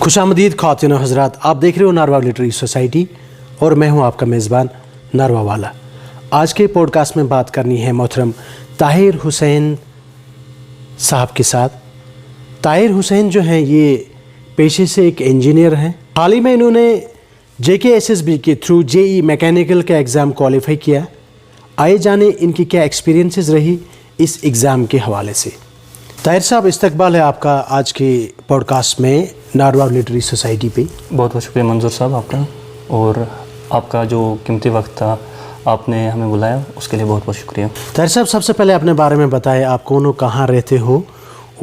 खुशामदीद ख़वातीन और हज़रात, आप देख रहे हो नारवा लिटरेरी सोसाइटी और मैं हूं आपका मेज़बान नारवा वाला। आज के पॉडकास्ट में बात करनी है मोहतरम ताहिर हुसैन साहब के साथ। ताहिर हुसैन जो हैं ये पेशे से एक इंजीनियर हैं। हाल ही में इन्होंने JKSSB के थ्रू JE मैकेनिकल का एग्ज़ाम क्वालिफाई किया। आए जाने इनकी क्या एक्सपीरियंसेस रही इस एग्ज़ाम के हवाले से। ताहिर साहब, इस्तकबाल है आपका आज के पॉडकास्ट में नारवा लिटरेरी सोसाइटी पे। बहुत बहुत शुक्रिया मंजूर साहब आपका, और आपका जो कीमती वक्त था आपने हमें बुलाया उसके लिए बहुत बहुत शुक्रिया। ताहिर साहब, सबसे पहले अपने बारे में बताएं, आप कौन हो, कहाँ रहते हो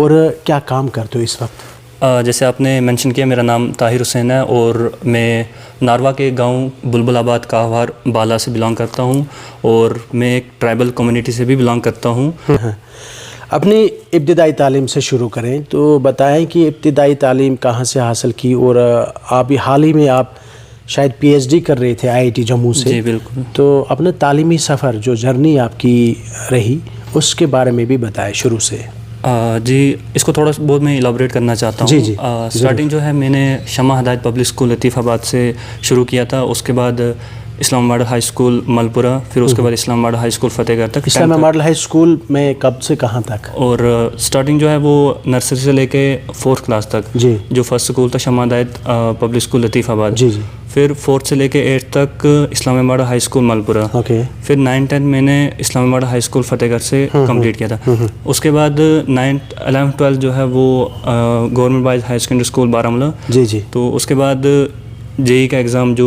और क्या काम करते हो इस वक्त? जैसे आपने मेंशन किया, मेरा नाम ताहिर हुसैन है और मैं नारवा के गांव बुलबुलाबाद काहवार बाला से बिलोंग करता हूं, और मैं एक ट्राइबल कम्युनिटी से भी बिलोंग करता हूं। अपनी इब्तिदाई तालीम से शुरू करें तो बताएं कि इब्तिदाई तालीम कहाँ से हासिल की, और आप हाल ही में आप शायद PhD कर रहे थे IIT जम्मू से। जी बिल्कुल। तो अपने तालीमी सफ़र, जो जर्नी आपकी रही, उसके बारे में भी बताएं शुरू से। जी, इसको थोड़ा बहुत मैं इलाबोरेट करना चाहता हूँ। जी जी। स्टार्टिंग जो है मैंने शमा हदायत पब्लिक स्कूल लतीफ़ाबाद से शुरू किया था, उसके बाद इस्लामाबाद हाई स्कूल मलपुरा, फिर उसके बाद इस्लामाबाद हाई स्कूल फ़तेहगढ़ तक। इस्लामाबाद हाई स्कूल में कब से कहाँ तक? और स्टार्टिंग जो है वो नर्सरी से लेके 4th क्लास तक जी। जो फर्स्ट स्कूल था शमा हदायत पब्लिक स्कूल लतीफ़ाबाद। जी जी। फिर 4th से लेके 8th तक Islamabad high school Malpura. Okay. फिर 9th 10th मैंने इस्लामाबाद हाई स्कूल फ़तेहगढ़ से कंप्लीट किया था। उसके बाद 9th 11th 12th जो है वो government boys high secondary school Baramulla. जी जी। तो उसके बाद JE का एग्ज़ाम जो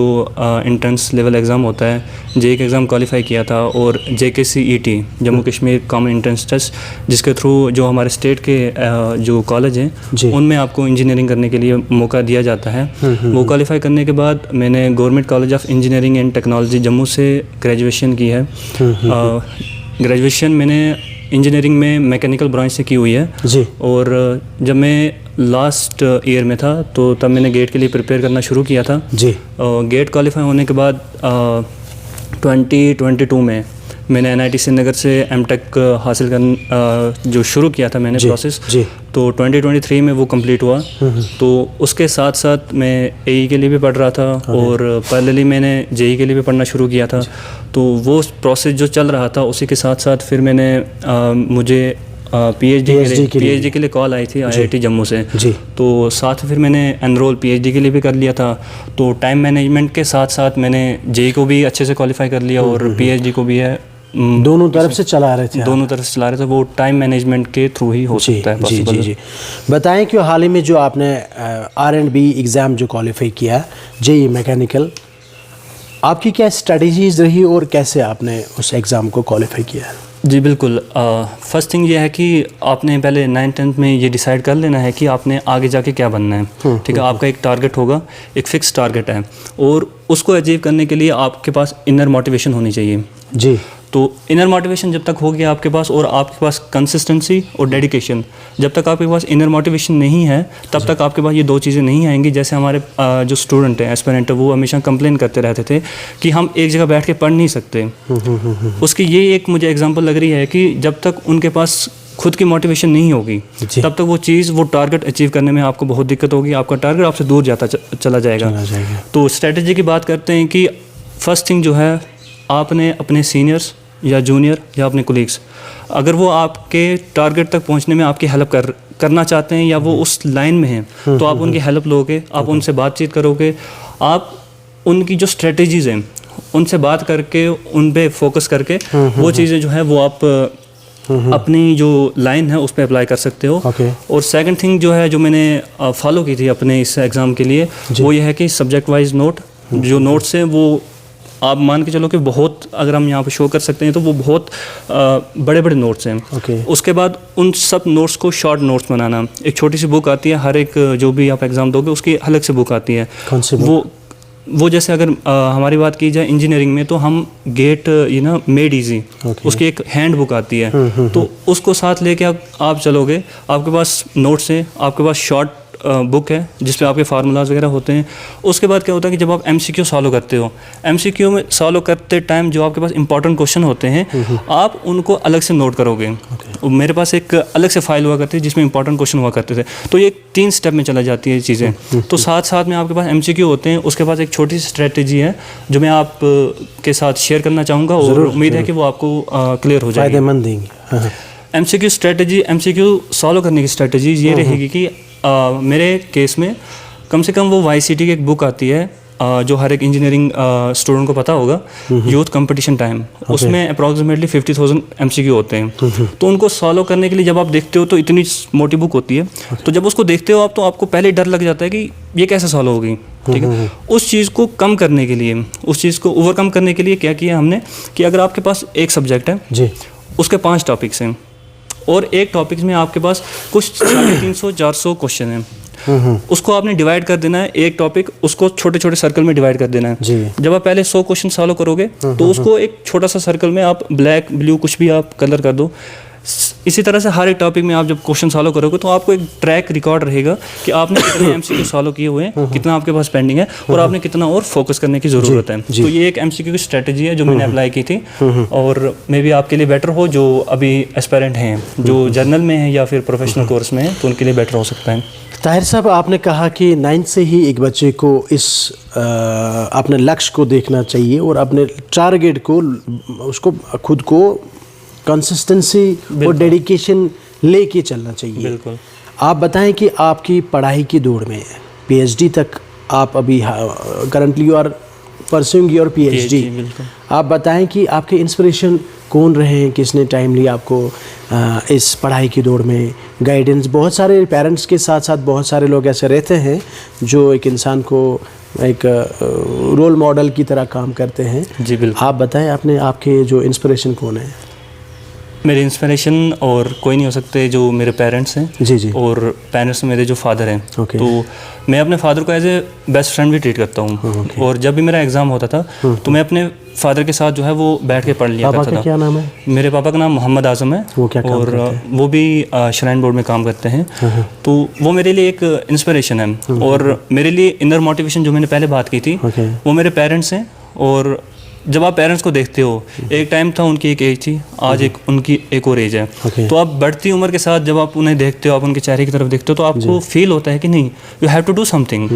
इंट्रेंस लेवल एग्ज़ाम होता है, JE का एग्ज़ाम क्वालिफाई किया था, और JKCET Jammu Kashmir common entrance test, जिसके थ्रू जो हमारे स्टेट के जो कॉलेज हैं उनमें आपको इंजीनियरिंग करने के लिए मौका दिया जाता है। वो क्वालिफाई करने के बाद मैंने government college of engineering and technology Jammu से ग्रेजुएशन की है। ग्रेजुएशन मैंने इंजीनियरिंग में मैकेनिकल ब्रांच से की हुई है जी। और जब मैं लास्ट ईयर में था तो तब मैंने गेट के लिए प्रिपेयर करना शुरू किया था जी। गेट क्वालिफाई होने के बाद 2022 में मैंने NIT श्रीनगर से M.Tech हासिल कर जो शुरू किया था मैंने प्रोसेस जी। तो 2023 में वो कंप्लीट हुआ। तो उसके साथ साथ मैं AE के लिए भी पढ़ रहा था और पैरेलली मैंने JE के लिए भी पढ़ना शुरू किया था। तो वो प्रोसेस जो चल रहा था उसी के साथ साथ फिर मैंने मुझे PhD के लिए कॉल आई थी IIT जम्मू से जी। तो साथ फिर मैंने एनरोल PhD के लिए भी कर लिया था। तो टाइम मैनेजमेंट के साथ साथ मैंने JE को भी अच्छे से क्वालिफाई कर लिया और PhD को भी है। दोनों तरफ से चला रहे थे? दोनों तरफ से चला रहे थे। वो टाइम मैनेजमेंट के थ्रू ही हो सकता है पॉसिबल। जी जी। बताएं कि हाल ही में जो आपने R&B एग्ज़ाम जो क्वालिफाई किया JE मैकेनिकल, आपकी क्या स्ट्रेटजीज रही और कैसे आपने उस एग्ज़ाम को क्वालिफाई किया? जी बिल्कुल। फर्स्ट थिंग ये है कि आपने पहले 9th 10th में ये डिसाइड कर लेना है कि आपने आगे जाके क्या बनना है। ठीक है, आपका एक टारगेट होगा, एक फिक्स टारगेट है, और उसको अचीव करने के लिए आपके पास इनर मोटिवेशन होनी चाहिए। जी। तो इनर मोटिवेशन जब तक होगी आपके पास, और आपके पास कंसिस्टेंसी और डेडिकेशन, जब तक आपके पास इनर मोटिवेशन नहीं है तब तक आपके पास ये दो चीज़ें नहीं आएंगी। जैसे हमारे जो स्टूडेंट हैं, एस्पिरेंट, वो हमेशा कंप्लेन करते रहते थे कि हम एक जगह बैठ के पढ़ नहीं सकते। उसकी ये एक मुझे एग्जांपल लग रही है कि जब तक उनके पास खुद की मोटिवेशन नहीं होगी तब तक वो टारगेट अचीव करने में आपको बहुत दिक्कत होगी, आपका टारगेट आपसे दूर जाता चला जाएगा। तो स्ट्रेटजी की बात करते हैं कि फर्स्ट थिंग जो है, आपने अपने सीनियर्स या जूनियर या अपने कोलीग्स, अगर वो आपके टारगेट तक पहुंचने में आपकी हेल्प करना चाहते हैं या वो उस लाइन में हैं, तो आप उनकी हेल्प लोगे, आप उनसे बातचीत करोगे, आप उनकी जो स्ट्रेटजीज़ हैं उनसे बात करके, उन पे फोकस करके वो चीज़ें जो है वो आप अपनी जो लाइन है उस पर अप्लाई कर सकते हो। और सेकंड थिंग जो है, जो मैंने फॉलो की थी अपने इस एग्ज़ाम के लिए, वो ये है कि सब्जेक्ट वाइज नोट, जो नोट्स हैं वो आप मान के चलो कि बहुत, अगर हम यहाँ पे शो कर सकते हैं तो वो बहुत बड़े बड़े नोट्स हैं। उसके बाद उन सब नोट्स को शॉर्ट नोट्स बनाना। एक छोटी सी बुक आती है, हर एक जो भी आप एग्ज़ाम दोगे उसकी अलग से बुक आती है। कौन सी बुक? वो जैसे अगर हमारी बात की जाए इंजीनियरिंग में, तो हम गेट मेड ईजी, उसकी एक हैंड बुक आती है। तो उसको साथ लेके आप चलोगे, आपके पास नोट्स हैं, आपके पास शॉर्ट बुक है जिसपे आपके फार्मूलाज वगैरह होते हैं। उसके बाद क्या होता है कि जब आप MCQ सॉल्व करते हो, MCQ में सॉल्व करते टाइम जो आपके पास इंपॉर्टेंट क्वेश्चन होते हैं आप उनको अलग से नोट करोगे। मेरे पास एक अलग से फाइल हुआ करती है जिसमें इंपॉर्टेंट क्वेश्चन हुआ करते थे, तो ये 3 स्टेप में चला जाती है चीज़ें। तो साथ साथ में आपके पास MCQ होते हैं, उसके बाद एक छोटी सी स्ट्रेटेजी है जो मैं आप के साथ शेयर करना चाहूँगा और उम्मीद है कि वो आपको क्लियर हो जाएगी। फायदेमंद देंगे। MCQ स्ट्रेटजी, MCQ सॉल्व करने की स्ट्रेटजी ये रहेगी कि मेरे केस में कम से कम वो YCT की एक बुक आती है जो हर एक इंजीनियरिंग स्टूडेंट को पता होगा, यूथ कंपटीशन टाइम, उसमें अप्रॉक्सीमेटली 50,000 MCQ होते हैं। तो उनको सॉल्व करने के लिए जब आप देखते हो तो इतनी मोटी बुक होती है, तो जब उसको देखते हो आप तो आपको पहले डर लग जाता है कि ये कैसे सॉल्व होगी, ठीक है। उस चीज़ को कम करने के लिए, उस चीज़ को ओवरकम करने के लिए क्या किया हमने कि अगर आपके पास एक सब्जेक्ट है जी, उसके 5 टॉपिक्स हैं और एक टॉपिक में आपके पास कुछ 350-400 क्वेश्चन हैं, उसको आपने डिवाइड कर देना है। एक टॉपिक उसको छोटे छोटे सर्कल में डिवाइड कर देना है जी। जब आप पहले 100 क्वेश्चन सॉल्व करोगे तो उसको एक छोटा सा सर्कल में आप ब्लैक ब्लू कुछ भी आप कलर कर दो। इसी तरह से हर एक टॉपिक में आप जब क्वेश्चन सॉल्व करोगे तो आपको एक ट्रैक रिकॉर्ड रहेगा कि आपने कितने MCQ सॉल्व किए हुए हैं, कितना आपके पास पेंडिंग है और आपने कितना और फोकस करने की ज़रूरत है। तो ये एक MCQ की स्ट्रेटजी है जो मैंने अप्लाई की थी और मे बी आपके लिए बेटर हो जो अभी एस्पायरेंट हैं, जो जर्नल में है या फिर प्रोफेशनल कोर्स में है, तो उनके लिए बेटर हो सकता है। ताहिर साहब, आपने कहा कि 9th से ही एक बच्चे को इस अपने लक्ष्य को देखना चाहिए और अपने टारगेट को, उसको खुद को कंसिस्टेंसी और डेडिकेशन लेके चलना चाहिए। बिल्कुल। आप बताएं कि आपकी पढ़ाई की दौड़ में PhD तक आप अभी currently you are pursuing your PhD। आप बताएं कि आपके इंस्पिरेशन कौन रहे हैं, किसने टाइम लिया आपको इस पढ़ाई की दौड़ में गाइडेंस? बहुत सारे पेरेंट्स के साथ साथ बहुत सारे लोग ऐसे रहते हैं जो एक इंसान को एक रोल मॉडल की तरह काम करते हैं। जी बिल्कुल। आप बताएं आपने, आपके जो इंस्पिरेशन कौन है? मेरे इंस्पिरेशन और कोई नहीं हो सकते जो मेरे पेरेंट्स हैं। जी जी। और पेरेंट्स मेरे जो फादर हैं। Okay. तो मैं अपने फादर को एज ए बेस्ट फ्रेंड भी ट्रीट करता हूँ। Okay. और जब भी मेरा एग्ज़ाम होता था तो मैं अपने फादर के साथ जो है वो बैठ के पढ़ लिया करता था। पापा का क्या नाम है? मेरे पापा का नाम मोहम्मद आज़म है। वो क्या काम और करते हैं? वो भी श्राइन बोर्ड में काम करते हैं। तो वो मेरे लिए एक इंस्पिरेशन है। और मेरे लिए इनर मोटिवेशन जो मैंने पहले बात की थी Okay. वो मेरे पेरेंट्स हैं। और जब आप पेरेंट्स को देखते हो, एक टाइम था उनकी एक एज थी, आज एक उनकी एक और एज है। Okay. तो आप बढ़ती उम्र के साथ जब आप उन्हें देखते हो, आप उनके चेहरे की तरफ देखते हो तो आपको फील होता है कि नहीं, you have to do something.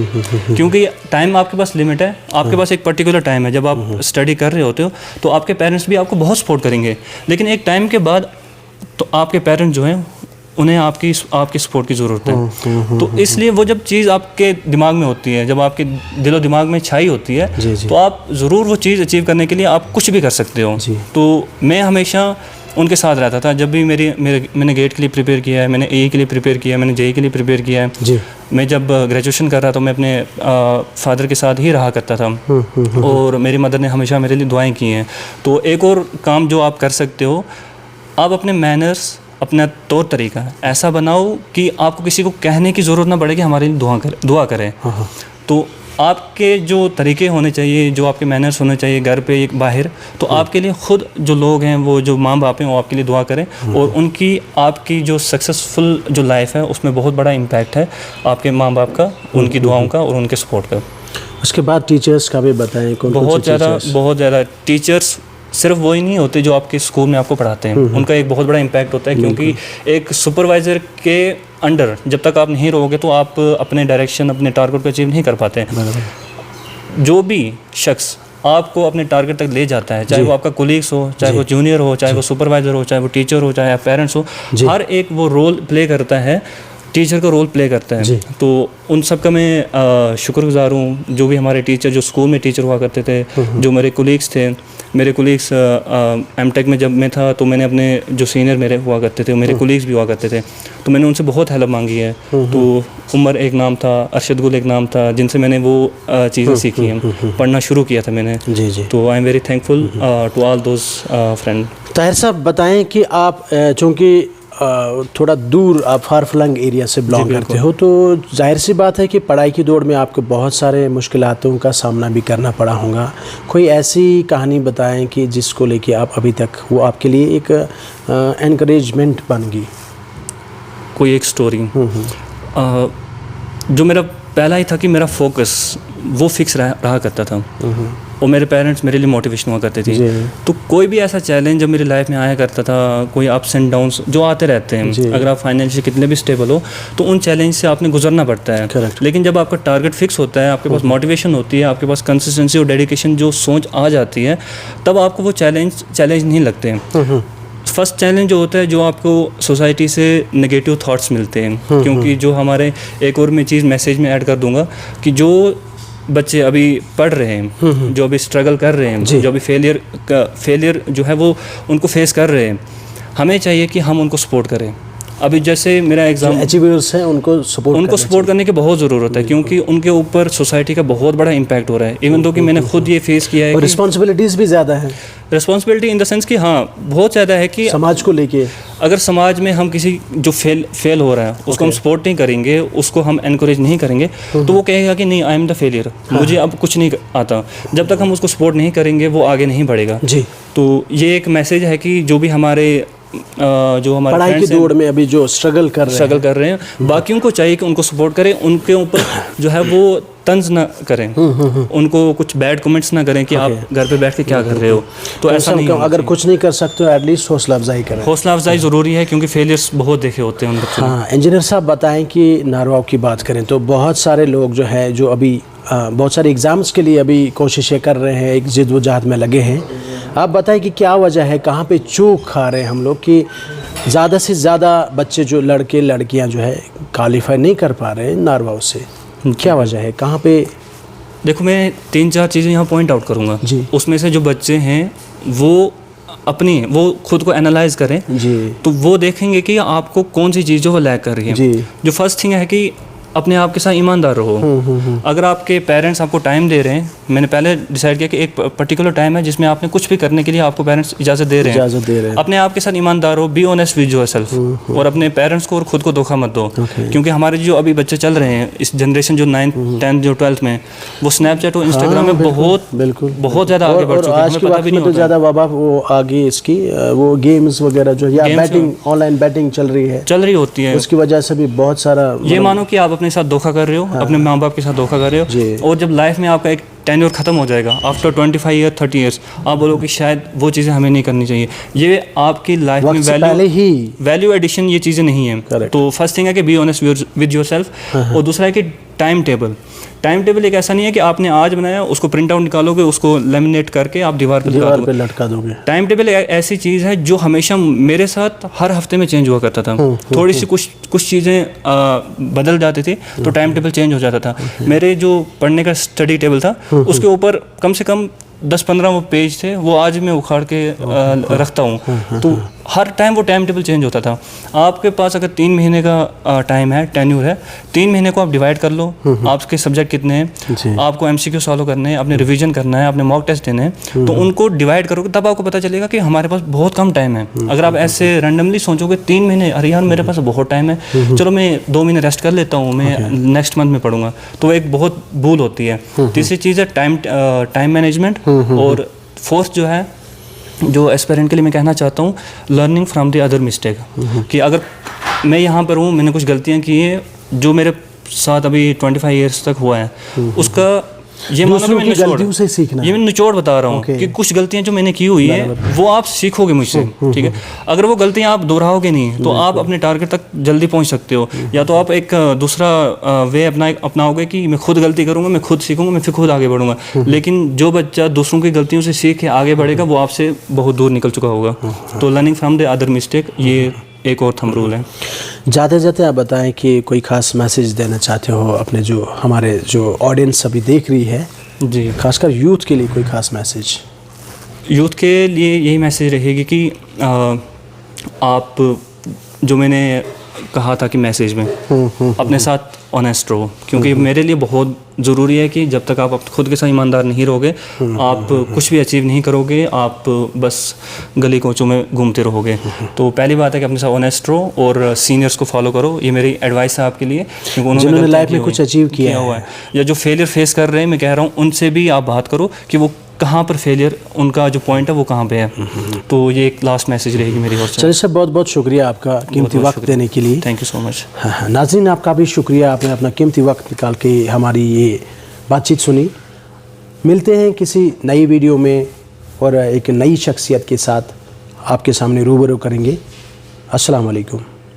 क्योंकि टाइम आपके पास लिमिट है, आपके पास एक पर्टिकुलर टाइम है। जब आप स्टडी कर रहे होते हो तो आपके पेरेंट्स भी आपको बहुत सपोर्ट करेंगे, लेकिन एक टाइम के बाद तो आपके पेरेंट्स जो हैं उन्हें आपकी सपोर्ट की ज़रूरत है। तो इसलिए वो जब चीज़ आपके दिमाग में होती है, जब आपके दिलो दिमाग में छाई होती है, जी, जी। तो आप ज़रूर वो चीज़ अचीव करने के लिए आप कुछ भी कर सकते हो। जी। तो मैं हमेशा उनके साथ रहता था। जब भी मैंने गेट के लिए प्रिपेयर किया है, मैंने AE के लिए प्रिपेयर किया है, मैंने JEE के लिए प्रिपेयर किया है। जी। मैं जब ग्रेजुएशन कर रहा था मैं अपने फादर के साथ ही रहा करता था। और मेरी मदर ने हमेशा मेरे लिए दुआएं की हैं। तो एक और काम जो आप कर सकते हो, आप अपने मैनर्स, अपना तौर तरीका ऐसा बनाओ कि आपको किसी को कहने की ज़रूरत ना पड़े कि हमारे लिए दुआ करें। तो आपके जो तरीके होने चाहिए, जो आपके मैनर्स होने चाहिए घर पे एक बाहर, तो आपके लिए खुद जो लोग हैं, वो जो माँ बाप हैं, वो आपके लिए दुआ करें। और उनकी आपकी जो सक्सेसफुल जो लाइफ है उसमें बहुत बड़ा इम्पैक्ट है आपके माँ बाप का, उनकी दुआओं का और उनके सपोर्ट का। उसके बाद टीचर्स का भी बताएं। बहुत ज़्यादा टीचर्स सिर्फ वही नहीं होते जो आपके स्कूल में आपको पढ़ाते हैं, उनका एक बहुत बड़ा इम्पैक्ट होता है। क्योंकि एक सुपरवाइज़र के अंडर जब तक आप नहीं रहोगे तो आप अपने डायरेक्शन, अपने टारगेट को अचीव नहीं कर पाते। जो भी शख्स आपको अपने टारगेट तक ले जाता है, चाहे वो आपका कोलीग्स हो, चाहे वो जूनियर हो, चाहे वो सुपरवाइज़र हो, चाहे वो टीचर हो, चाहे पेरेंट्स हो, हर एक वो रोल प्ले करता है, टीचर का रोल प्ले करता है। तो उन सब का मैं शुक्रगुजार हूँ। जो भी हमारे टीचर, जो स्कूल में टीचर हुआ करते थे, जो मेरे कोलीग्स थे, मेरे कोलीग्स M.Tech में जब मैं था तो मैंने अपने जो सीनियर मेरे हुआ करते थे, मेरे कोलीग्स भी हुआ करते थे, तो मैंने उनसे बहुत हेल्प मांगी है। तो उमर एक नाम था, अरशद गुल एक नाम था, जिनसे मैंने वो चीज़ें सीखी हैं, पढ़ना शुरू किया था मैंने। जी। तो I am very thankful to all those friend. Tahir साहब बताएं कि आप चूँकि थोड़ा दूर, आप फार फ्लंग एरिया से बिलोंग करते हो, तो जाहिर सी बात है कि पढ़ाई की दौड़ में आपको बहुत सारे मुश्किलातों का सामना भी करना पड़ा होगा। कोई ऐसी कहानी बताएं कि जिसको लेके आप अभी तक, वो आपके लिए एक एनकरेजमेंट बन गई? कोई एक स्टोरी। जो मेरा पहला ही था कि मेरा फोकस वो फिक्स रहा करता था, और मेरे पेरेंट्स मेरे लिए मोटिवेशन हुआ करते थे। तो कोई भी ऐसा चैलेंज जब मेरी लाइफ में आया करता था, कोई अप्स एंड डाउन्स जो आते रहते हैं, अगर आप फाइनेंशियली कितने भी स्टेबल हो तो उन चैलेंज से आपने गुजरना पड़ता है। Correct. लेकिन जब आपका टारगेट फिक्स होता है, आपके पास मोटिवेशन होती है, आपके पास कंसिस्टेंसी और डेडिकेशन जो सोच आ जाती है, तब आपको वो चैलेंज नहीं लगते हैं। फर्स्ट चैलेंज जो होता है, जो आपको सोसाइटी से नेगेटिव थॉट्स मिलते हैं, क्योंकि जो हमारे एक और मैं चीज़ मैसेज में ऐड कर दूंगा कि जो बच्चे अभी पढ़ रहे हैं, जो अभी स्ट्रगल कर रहे हैं, जो अभी फेलियर जो है वो उनको फेस कर रहे हैं, हमें चाहिए कि हम उनको सपोर्ट करें। अभी जैसे मेरा एग्जाम अचीवर्स हैं उनको सपोर्ट करने की बहुत ज़रूरत है, क्योंकि उनके ऊपर सोसाइटी का बहुत बड़ा इम्पैक्ट हो रहा है। इवन दो कि मैंने खुद ये फेस किया है, और रिस्पॉन्सिबिलिटीज़ भी ज़्यादा है। रिस्पॉन्सिबिलिटी इन द सेंस कि हाँ बहुत ज़्यादा है कि समाज को लेके अगर समाज में हम किसी जो फेल हो रहा है उसको हम सपोर्ट नहीं करेंगे, उसको हम एनकरेज नहीं करेंगे, तो वो कहेगा कि नहीं आई एम द फेलियर, मुझे अब कुछ नहीं आता। जब तक हम उसको सपोर्ट नहीं करेंगे वो आगे नहीं बढ़ेगा। जी, तो ये एक मैसेज है कि जो भी हमारे जो हमारे पढ़ाई की दौड़ में अभी जो स्ट्रगल कर रहे हैं, बाकियों को चाहिए कि उनको सपोर्ट करें, उनके ऊपर जो है वो तंज ना करें, उनको कुछ बैड कमेंट्स ना करें कि आप घर पे बैठ के क्या कर रहे हो। तो ऐसा नहीं, अगर कुछ नहीं कर सकते हो एटलीस्ट हौसला अफजाई करें। हौसला अफजाई ज़रूरी है, क्योंकि फेलियर्स बहुत देखे होते हैं उन बच्चों। हाँ, इंजीनियर साहब बताएं कि नारवाव की बात करें तो बहुत सारे लोग जो है जो अभी बहुत सारे एग्ज़ाम्स के लिए अभी कोशिशें कर रहे हैं, एक जिद्दोजहद में लगे हैं। आप बताएं कि क्या वजह है, कहाँ पे चूक खा रहे हैं हम लोग कि ज़्यादा से ज़्यादा बच्चे जो लड़के लड़कियाँ जो है क्वालिफाई नहीं कर पा रहे हैं नारवाव से, क्या वजह है, कहाँ पे? देखो, मैं 3-4 चीज़ें यहाँ पॉइंट आउट करूँगा। उसमें से जो बच्चे हैं वो खुद को एनालाइज करें जी, तो वो देखेंगे कि आपको कौन सी चीज़ जो वो लैक कर रही है जी। जो फर्स्ट थिंग है कि अपने आप के साथ ईमानदार रहो। अगर आपके पेरेंट्स आपको टाइम दे रहे हैं, मैंने पहले डिसाइड किया कि एक पर्टिकुलर टाइम है जिसमें आपने कुछ भी करने के लिए आपको पेरेंट्स इजाज़त दे रहे हैं। अपने आप के साथ ईमानदार हो, बी ऑनेस्ट विद योरसेल्फ, और अपने पेरेंट्स को और खुद को धोखा मत दो। क्योंकि हमारे जो अभी बच्चे चल रहे हैं, इस जनरेशन जो 9th 10th जो 12th में, वो स्नैपचैट और इंस्टाग्राम में बहुत ज़्यादा आगे बढ़ चुके हैं। आज के वक्त में तो ज़्यादा बाबा वो आगे इसकी वो गेम्स वगैरह जो या बैटिंग, ऑनलाइन बैटिंग चल रही होती है, उसकी वजह से भी बहुत सारा, ये मानो कि आप अपने साथ धोखा कर रहे हो, अपने माँ बाप के साथ धोखा कर रहे हो, और जब लाइफ में आपका एक टेन्योर खत्म हो जाएगा आफ्टर 25 ईयर 30 ईयर्स, आप बोलोगे कि शायद वो चीज़ें हमें नहीं करनी चाहिए। ये आपकी लाइफ में वैल्यू एडिशन ये चीज़ें नहीं है। तो फर्स्ट थिंग है कि बी ऑनेस्ट विद योरसेल्फ, और दूसरा है कि टाइम टेबल एक ऐसा नहीं है कि आपने आज बनाया, उसको प्रिंट आउट निकालोगे, उसको लेमिनेट करके आप दीवार पे लटका दोगे। टाइम टेबल ऐसी चीज़ है जो हमेशा मेरे साथ हर हफ्ते में चेंज हुआ करता था। थोड़ी सी कुछ चीज़ें बदल जाती थी तो टाइम टेबल चेंज हो जाता था। मेरे जो पढ़ने का स्टडी टेबल था उसके ऊपर कम से कम 10-15 वो पेज थे, वो आज मैं उखाड़ के रखता हूँ। तो हर टाइम वो टाइम टेबल चेंज होता था। आपके पास अगर 3 महीने का टाइम है, टेन्यूर है, 3 महीने को आप डिवाइड कर लो, आपके सब्जेक्ट कितने हैं, आपको MCQ सॉल्व करने हैं, अपने रिवीजन करना है, अपने मॉक टेस्ट देने हैं, तो उनको डिवाइड करोगे तब आपको पता चलेगा कि हमारे पास बहुत कम टाइम है। अगर आप ऐसे रैंडमली सोचोगे 3 महीने, अरे यार मेरे पास बहुत टाइम है, चलो मैं 2 महीने रेस्ट कर लेता हूँ, मैं नेक्स्ट मंथ में पढ़ूंगा, तो एक बहुत भूल होती है। तीसरी चीज़ है टाइम मैनेजमेंट, और फोर्थ जो है, जो एस्पिरेंट के लिए मैं कहना चाहता हूँ, learning from the other mistake, कि अगर मैं यहाँ पर हूँ, मैंने कुछ गलतियाँ की हैं जो मेरे साथ अभी 25 ईयर्स तक हुआ है, उसका ये मानो कि मैं गलतियों से सीखना, ये मैं निचोड़ बता रहा हूँ कि कुछ गलतियाँ जो मैंने की हुई है वो आप सीखोगे मुझसे, ठीक है। अगर वो गलतियाँ आप दोहराओगे नहीं तो आप अपने टारगेट तक जल्दी पहुँच सकते हो, या तो आप एक दूसरा वे अपनाओगे कि मैं खुद गलती करूँगा, मैं खुद सीखूंगा, मैं फिर खुद आगे बढ़ूंगा। लेकिन जो बच्चा दूसरों की गलतियों से सीख के आगे बढ़ेगा वो आपसे बहुत दूर निकल चुका होगा। तो learning from the other mistake, ये एक और थंब रूल है। जाते जाते आप बताएं कि कोई खास मैसेज देना चाहते हो अपने जो हमारे जो ऑडियंस अभी देख रही है जी, खासकर यूथ के लिए कोई खास मैसेज? यूथ के लिए यही मैसेज रहेगी कि आप, जो मैंने कहा था कि मैसेज में, अपने साथ ऑनेस्ट रहो, क्योंकि मेरे लिए बहुत ज़रूरी है कि जब तक आप खुद के साथ ईमानदार नहीं रहोगे, आप कुछ भी अचीव नहीं करोगे, आप बस गली कोचों में घूमते रहोगे। तो पहली बात है कि अपने साथ ऑनेस्ट रहो और सीनियर्स को फॉलो करो, ये मेरी एडवाइस है आपके लिए, क्योंकि उन्होंने लाइफ में कुछ अचीव किया हुआ है, या जो फेलियर फेस कर रहे हैं, मैं कह रहा हूँ उनसे भी आप बात करो कि वो कहाँ पर फेलियर उनका जो पॉइंट है वो कहाँ पे है। तो ये एक लास्ट मैसेज रहेगी मेरी ओर से। चलिए सर, बहुत बहुत शुक्रिया आपका कीमती वक्त देने के लिए। Thank you so much. हाँ, नाज़रीन आपका भी शुक्रिया, आपने अपना कीमती वक्त निकाल के हमारी ये बातचीत सुनी। मिलते हैं किसी नई वीडियो में और एक नई शख्सियत के साथ आपके सामने रूबरू करेंगे। अस्सलाम वालेकुम।